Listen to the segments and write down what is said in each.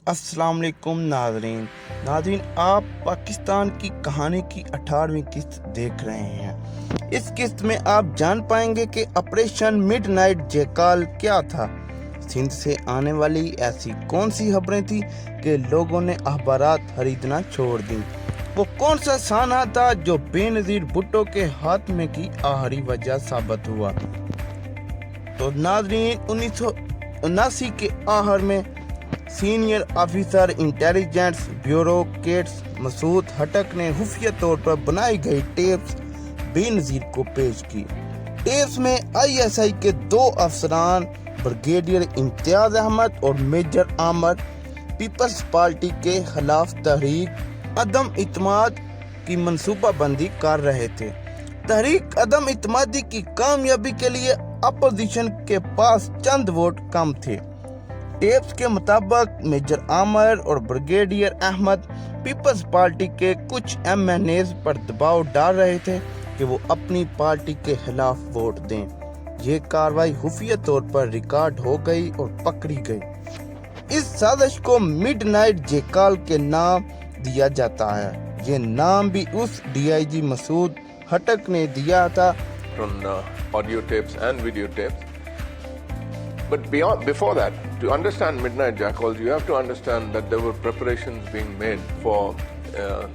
अस्सलाम वालेकुम नाज़रीन आप पाकिस्तान की कहानी की 18वीं किस्त देख रहे हैं। इस किस्त में आप जान पाएंगे कि ऑपरेशन मिडनाइट जैकाल क्या था, सिंध से आने वाली ऐसी कौन सी खबरें थी कि लोगों ने अखबारात खरीदना छोड़ दी, वो कौन सा साना था जो बेनज़ीर भुट्टो के हाथ में की आखिरी वजह साबित हुआ। तो नाज़रीन 1979 के आखिर में सीनियर ऑफिसर इंटेलिजेंस ब्यूरो केट्स मसूद हटक ने खुफिया तौर पर बनाई गई टेप्स बेनज़ीर को पेश की। टेप्स में आईएसआई के दो अफसरान ब्रिगेडियर इम्तियाज अहमद और मेजर आमर पीपल्स पार्टी के खिलाफ तहरीक अदम इत्माद की मंसूबाबंदी कर रहे थे। तहरीक अदम इत्मादी की कामयाबी के लिए अपोजिशन के पास चंद वोट कम थे। टेप्स के मुताबिक मेजर आमर और ब्रिगेडियर अहमद पीपल्स पार्टी के कुछ एमएनएज पर दबाव डाल रहे थे कि वो अपनी पार्टी के खिलाफ वोट दें। ये कार्रवाई खुफिया तौर पर रिकॉर्ड हो गई और पकड़ी गई। इस साजिश को मिडनाइट जैकाल के नाम दिया जाता है। ये नाम भी उस डीआईजी मसूद हटक ने दिया था। Audio tapes and video tapes. But before that, to understand Midnight Jackals, you have to understand that there were preparations being made for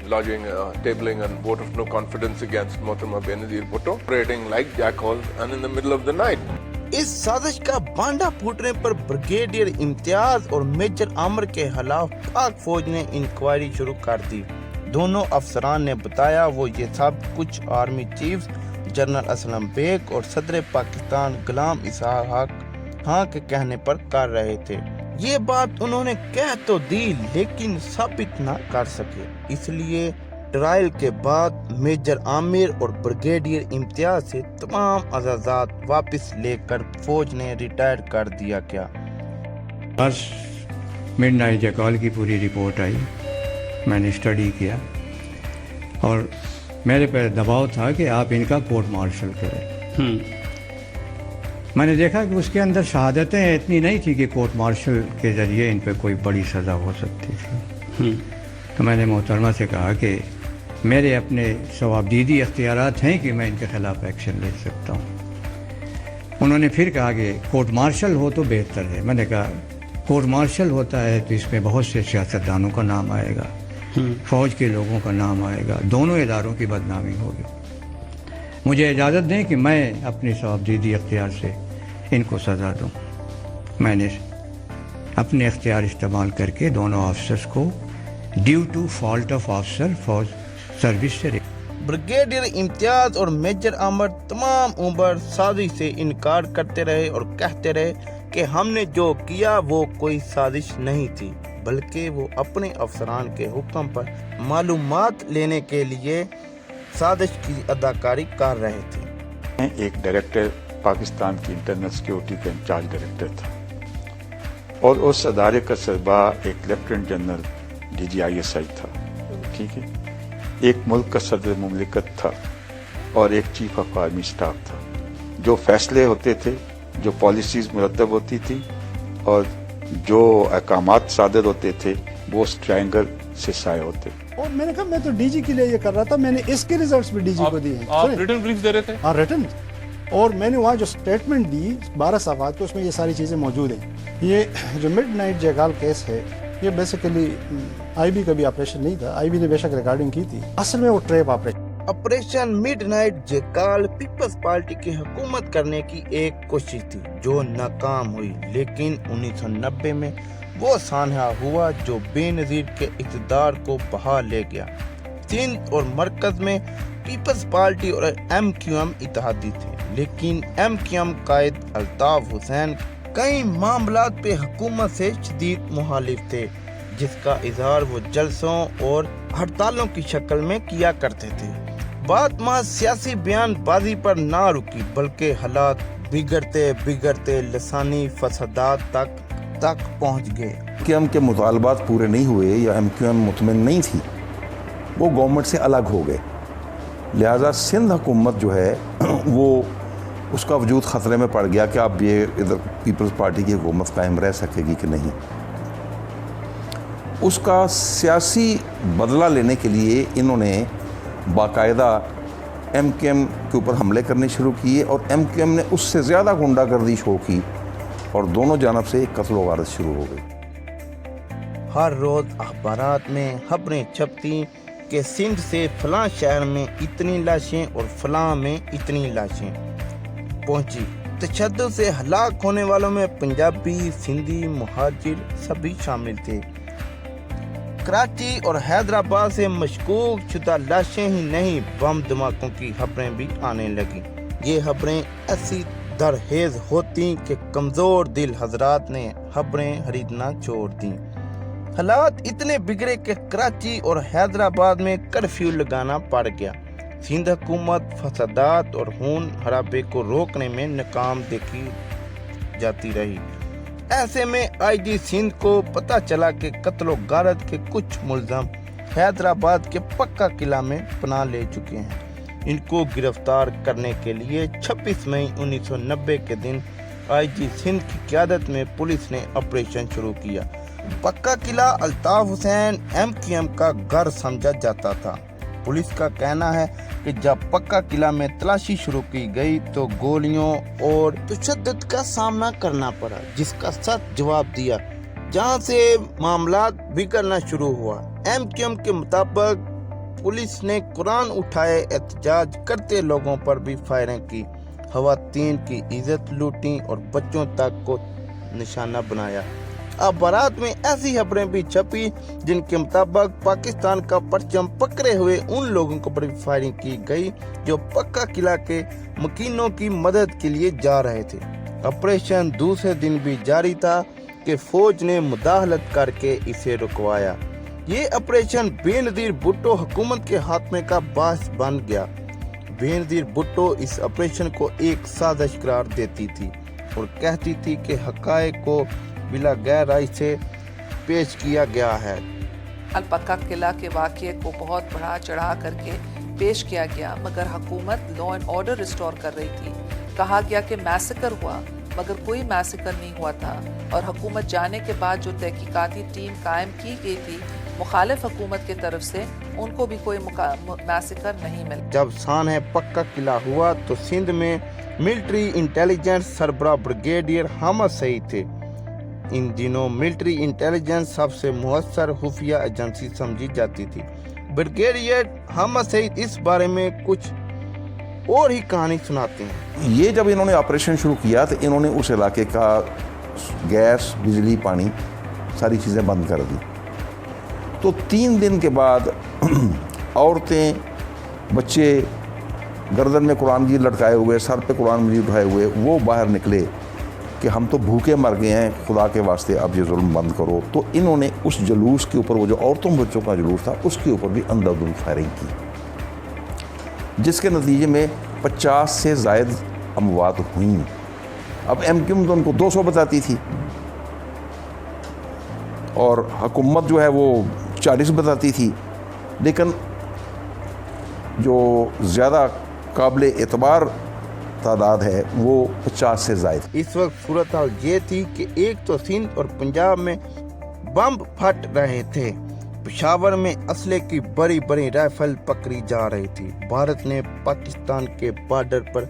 lodging, tabling a vote of no confidence against Mohtamma Benazir Bhutto, operating like jackals and in the middle of the night. इस साजिश का बांडा फूटने पर brigadier Imtiaz और major आमर के खिलाफ पाक फौज ने इंक्वायरी शुरू कर दी। दोनों अफसरान ने बताया वो ये सब कुछ army chief general Aslam Beg और सदर पाकिस्तान गुलाम इसहाक खां के कहने पर कर रहे थे। ये बात उन्होंने कह तो दी लेकिन साबित ना कर सके, इसलिए ट्रायल के बाद मेजर आमिर और ब्रिगेडियर इम्तियाज से तमाम अजाजात वापस लेकर फौज ने रिटायर कर दिया। क्या बस मिडनाइट जैकाल की पूरी रिपोर्ट आई, मैंने स्टडी किया और मेरे पर दबाव था कि आप इनका कोर्ट मार्शल करें। मैंने देखा कि उसके अंदर शहादतें इतनी नहीं थी कि कोर्ट मार्शल के ज़रिए इन पर कोई बड़ी सज़ा हो सकती थी। तो मैंने मोहतरमा से कहा कि मेरे अपने सवाबदीदी अख्तियारात हैं कि मैं इनके ख़िलाफ़ एक्शन ले सकता हूँ। उन्होंने फिर कहा कि कोर्ट मार्शल हो तो बेहतर है। मैंने कहा कोर्ट मार्शल होता है तो इसमें बहुत से सियासतदानों का नाम आएगा, फ़ौज के लोगों का नाम आएगा, दोनों इदारों की बदनामी होगी। मुझे इजाज़त दें कि मैं अपनी सवाबदीदी अख्तियार से इनको सज़ा दूँ। मैंने अपने अख्तियार इस्तेमाल करके दोनों ऑफिसर्स को due to fault of officer फौज सर्विस से ब्रिगेडियर इम्तियाज और मेजर आमर तमाम उम्र साजिश से इनकार करते रहे और कहते रहे कि हमने जो किया वो कोई साजिश नहीं थी, बल्कि वो अपने अफसरान के हुक्म पर मालूमात लेने के लिए साजिश की अदाकारी कर रहे थे। एक डायरेक्टर पाकिस्तान की इंटरनल सिक्योरिटी का इंचार्ज डायरेक्टर था और उस अदारे का सरबराह एक लेफ्टिनेंट जनरल DGISI था, ठीक है। एक मुल्क का सदर मुमलिकत था और एक चीफ ऑफ आर्मी स्टाफ था। जो फैसले होते थे, जो पॉलिसीज मुरतब होती थी और जो अहकामात सादर होते थे वो उस ट्रायंगल से साए होते। और मैंने कहा मैं तो डीजी के लिए ये कर रहा था, मैंने इसके रिजल्ट्स भी डीजी को दिए हैं। आप रिटन ब्रीफ दे रहे थे? हाँ, रिटन। और मैंने वहाँ जो स्टेटमेंट दी 12 सफ़हात को, उसमें ये सारी चीज़ें मौजूद हैं। ये जो मिडनाइट जैकाल केस है ये बेसिकली आईबी का भी ऑपरेशन नहीं था। आईबी ने बेशक रिकॉर्डिंग की थी, असल में वो trap operation midnight jackal Peoples Party की हुकूमत करने की एक कोशिश थी जो नाकाम हुई, लेकिन 1990 में वो सानहा हुआ जो बेनज़ीर के इक़्तिदार को बहा ले गया। सिंध और मरकज़ में पीपल्स पार्टी और MQM इत्तेहादी थे, लेकिन MQM कायद अल्ताफ़ हुसैन कई मामलात पे हुकूमत से शदीद मुखालिफ थे, जिसका इजहार वो जलसों और हड़तालों की शक्ल में किया करते थे। बात महज सियासी बयानबाजी पर ना रुकी, बल्कि हालात बिगड़ते बिगड़ते लसानी फसादात तक पहुंच गए। MQM के मुतालबात पूरे नहीं हुए या MQM मुतमिन नहीं थी, वो गवर्नमेंट से अलग हो गए। लिहाजा सिंध हुकूमत जो है वो उसका वजूद ख़तरे में पड़ गया कि अब ये इधर पीपल्स पार्टी की हुकूमत कायम रह सकेगी कि नहीं। उसका सियासी बदला लेने के लिए इन्होंने बाकायदा MQM के ऊपर हमले करने शुरू किए और MQM ने उससे ज़्यादा गुंडागर्दी शो की और दोनों जानब से कत्ल व गारत शुरू हो गई। हर रोज़ अखबारात में खबरें छपती कि सिंध से फलां शहर में इतनी लाशें और फलां में इतनी लाशें पहुंची। तशद्दुद से हलाक होने वालों में पंजाबी, सिंधी, मुहाजिर सभी शामिल थे। कराची और हैदराबाद से मशकूक शुदा लाशें ही नहीं, बम धमाकों की खबरें भी आने लगी। ये खबरें ऐसी दरहेज होती कि कमज़ोर दिल हजरात ने खबरें खरीदना छोड़ दी। हालात इतने बिगड़े कि कराची और हैदराबाद में कर्फ्यू लगाना पड़ गया। सिंध हुकूमत फसादात और खून खराबे को रोकने में नाकाम देखी जाती रही। ऐसे में IG सिंध को पता चला कि कत्ल गारत के कुछ मुलजम हैदराबाद के पक्का किला में पनाह ले चुके हैं। इनको गिरफ्तार करने के लिए 26 मई 1990 के दिन IG सिंध की क़यादत में पुलिस ने ऑपरेशन शुरू किया। पक्का किला अल्ताफ हुसैन MQM का घर समझा जाता था। पुलिस का कहना है कि जब पक्का किला में तलाशी शुरू की गई तो गोलियों और तशद्दुद का सामना करना पड़ा, जिसका सख्त जवाब दिया, जहां से मामला बिगड़ना शुरू हुआ। MQM के मुताबिक पुलिस ने कुरान उठाए एहतजाज करते लोगों पर भी फायरिंग की, खवातीन की इज्जत लूटी और बच्चों तक को निशाना बनाया। अब बारात में ऐसी खबरें भी छपी जिनके मुताबिक पाकिस्तान का परचम पकड़े हुए उन लोगों को पर फायरिंग की गई जो पक्का किला के मकीनों की मदद के लिए जा रहे थे। ऑपरेशन दूसरे दिन भी जारी था कि फौज ने मुदाखलत करके इसे रुकवाया। ये ऑपरेशन बेनज़ीर भुट्टो हुकूमत के हाथमे का बास बन गया। बेनज़ीर भुट्टो इस ऑपरेशन को एक साजिश करार देती थी और कहती थी कि हक़ाइक़ को बिला गहराई से पेश किया गया है। पक्का किला के वाक़ये को बहुत बढ़ा चढ़ा करके पेश किया गया, मगर हुकूमत लॉ एंड ऑर्डर रिस्टोर कर रही थी। कहा गया कि मैसेकर हुआ, मगर कोई मैसेकर नहीं हुआ था और हुकूमत जाने के बाद जो तहकीकाती टीम कायम की गई थी मुखालिफ हुकूमत की तरफ से, उनको भी कोई मैसेकर नहीं मिला। जब सानह पक्का किला हुआ तो सिंध में मिलिट्री इंटेलिजेंस सरबराह ब्रिगेडियर हामिद सईद थे। इन दिनों मिलिट्री इंटेलिजेंस सबसे मुअस्सर खुफिया एजेंसी समझी जाती थी। ब्रिगेडियर हामिद सईद इस बारे में कुछ और ही कहानी सुनाते हैं। ये जब इन्होंने ऑपरेशन शुरू किया तो इन्होंने उस इलाके का गैस, बिजली, पानी सारी चीज़ें बंद कर दी। तो 3 दिन के बाद औरतें, बच्चे गर्दन में कुरान मजीद लटकाए हुए, सर पे कुरान मजीद उठाए हुए, वो बाहर निकले कि हम तो भूखे मर गए हैं, खुदा के वास्ते अब ये जुल्म बंद करो। तो इन्होंने उस जुलूस के ऊपर, वो जो औरतों बच्चों का जुलूस था, उसके ऊपर भी अंधाधुंध फायरिंग की, जिसके नतीजे में 50 से ज़ायद अमवात हुई। अब MQM तो उनको 200 बताती थी और हुकूमत जो है वो 40 बताती थी, लेकिन जो ज़्यादा काबिल एतबार तादाद है वो 50 से ज़ायद। इस वक्त सूरत हाल ये थी कि एक तो सिंध और पंजाब में बम फट रहे थे, पेशावर में असले की बड़ी बड़ी राइफल पकड़ी जा रही थी, भारत ने पाकिस्तान के बॉर्डर पर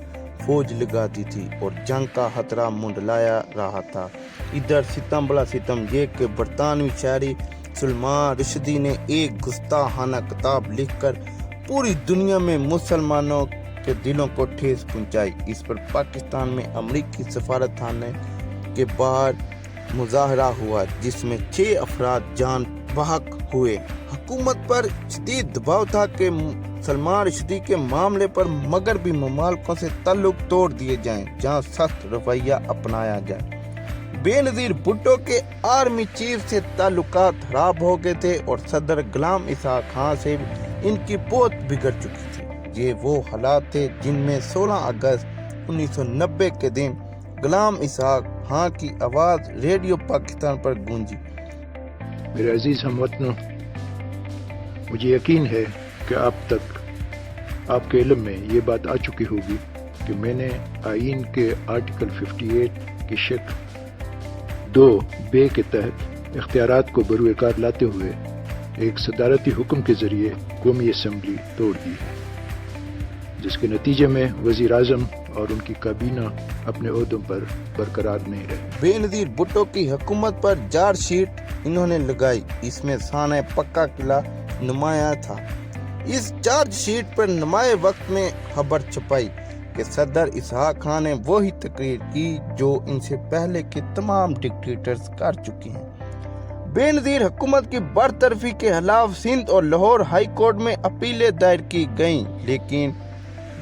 फौज लगा दी थी और जंग का खतरा मुंडलाया रहा था। इधर सितम बला सितम ये कि बरतानवी शायरी सलमान रुश्दी ने एक गुस्ताखाना किताब लिखकर पूरी दुनिया में मुसलमानों के दिलों को ठेस पहुंचाई। इस पर पाकिस्तान में अमरीकी सफारत खाने के बाहर मुजाहरा हुआ जिसमें 6 अफराद जान बहक हुए। हुकूमत पर शदीद दबाव था कि सलमान रुश्दी के मामले पर मगरबी ममालिकों से ताल्लुक तोड़ दिए जाएं, जहां सख्त रवैया अपनाया जाए। बेनज़ीर भुट्टो के आर्मी चीफ से ताल्लुकात खराब हो गए थे और सदर गुलाम इसहाक खां से इनकी बहुत बिगड़ चुकी थी। ये वो हालात थे जिनमें 16 अगस्त 1990 के दिन गुलाम इसहाक खां की आवाज़ रेडियो पाकिस्तान पर गूंजी। मेरे अजीज़ हमवतनों, मुझे यकीन है कि आप तक आपके इल्म में ये बात आ चुकी होगी कि मैंने आईन के आर्टिकल 58 की शक्ल 2 बे के तहत اختیارات کو بروئے کار لاتے ہوئے ایک صدارتی حکم کے ذریعے قومی اسمبلی توڑ دی ہے، جس کے نتیجے میں وزیر اعظم اور ان کی کابینہ اپنے عہدوں پر برقرار نہیں رہے۔ بے نظیر بھٹو کی حکومت پر چارج شیٹ انہوں نے لگائی، اس میں سانحہ پکا قلعہ نمایاں تھا۔ اس چارج شیٹ پر نمایاں وقت میں خبر چھپائی کہ صدر اسحاق خان نے وہی تقریر کی جو ان سے پہلے کے تمام ڈکٹیٹرز کر چکے ہیں۔ بے نظیر حکومت کی برطرفی کے خلاف سندھ اور لاہور ہائی کورٹ میں اپیلیں دائر کی گئیں، لیکن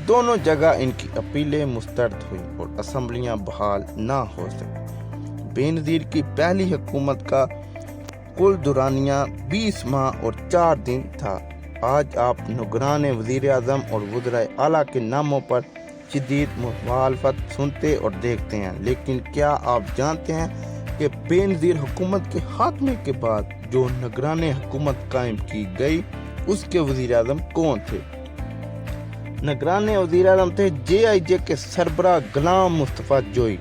دونوں جگہ ان کی اپیلیں مسترد ہوئی اور اسمبلیاں بحال نہ ہو سکی۔ بے نظیر کی پہلی حکومت کا کل دورانیہ 20 ماہ اور 4 دن تھا۔ آج آپ نگران وزیر اعظم اور وزرائے اعلیٰ کے ناموں پر شدید مخالفت سنتے اور دیکھتے ہیں، لیکن کیا آپ جانتے ہیں کہ بے نظیر حکومت کے خاتمے کے بعد جو نگران حکومت قائم کی گئی اس کے وزیر اعظم کون تھے؟ نگران وزیر اعظم تھے JIJ کے سربراہ غلام مصطفیٰ جوئی،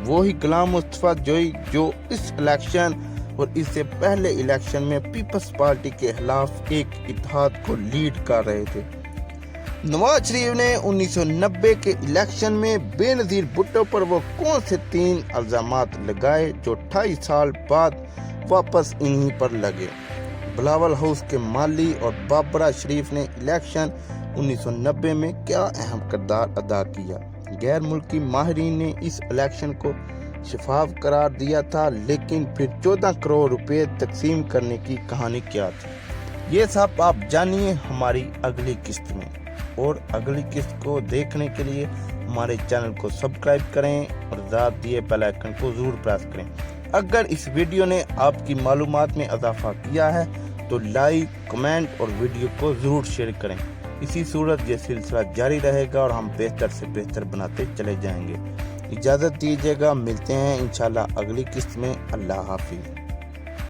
وہی غلام مصطفیٰ جوئی جو اس الیکشن اور اس سے پہلے الیکشن میں پیپلز پارٹی کے خلاف ایک اتحاد کو لیڈ کر رہے تھے۔ نواز شریف نے 1990 کے الیکشن میں بے نظیر بھٹو پر وہ کون سے 3 الزامات لگائے جو 28 سال بعد واپس انہی پر لگے؟ بلاول ہاؤس کے مالی اور بابرہ شریف نے الیکشن 1990 میں کیا اہم کردار ادا کیا؟ غیر ملکی ماہرین نے اس الیکشن کو شفاف قرار دیا تھا، لیکن پھر 14 کروڑ روپے تقسیم کرنے کی کہانی کیا تھی؟ یہ سب آپ جانیے ہماری اگلی قسط میں، اور اگلی قسط کو دیکھنے کے لیے ہمارے چینل کو سبسکرائب کریں اور ساتھ دیے بیل آئیکن کو ضرور پریس کریں۔ اگر اس ویڈیو نے آپ کی معلومات میں اضافہ کیا ہے تو لائک، کمنٹ اور ویڈیو کو ضرور شیئر کریں۔ اسی صورت یہ سلسلہ جاری رہے گا اور ہم بہتر سے بہتر بناتے چلے جائیں گے۔ اجازت دیجیے گا، ملتے ہیں انشاءاللہ اگلی قسط میں۔ اللہ حافظ۔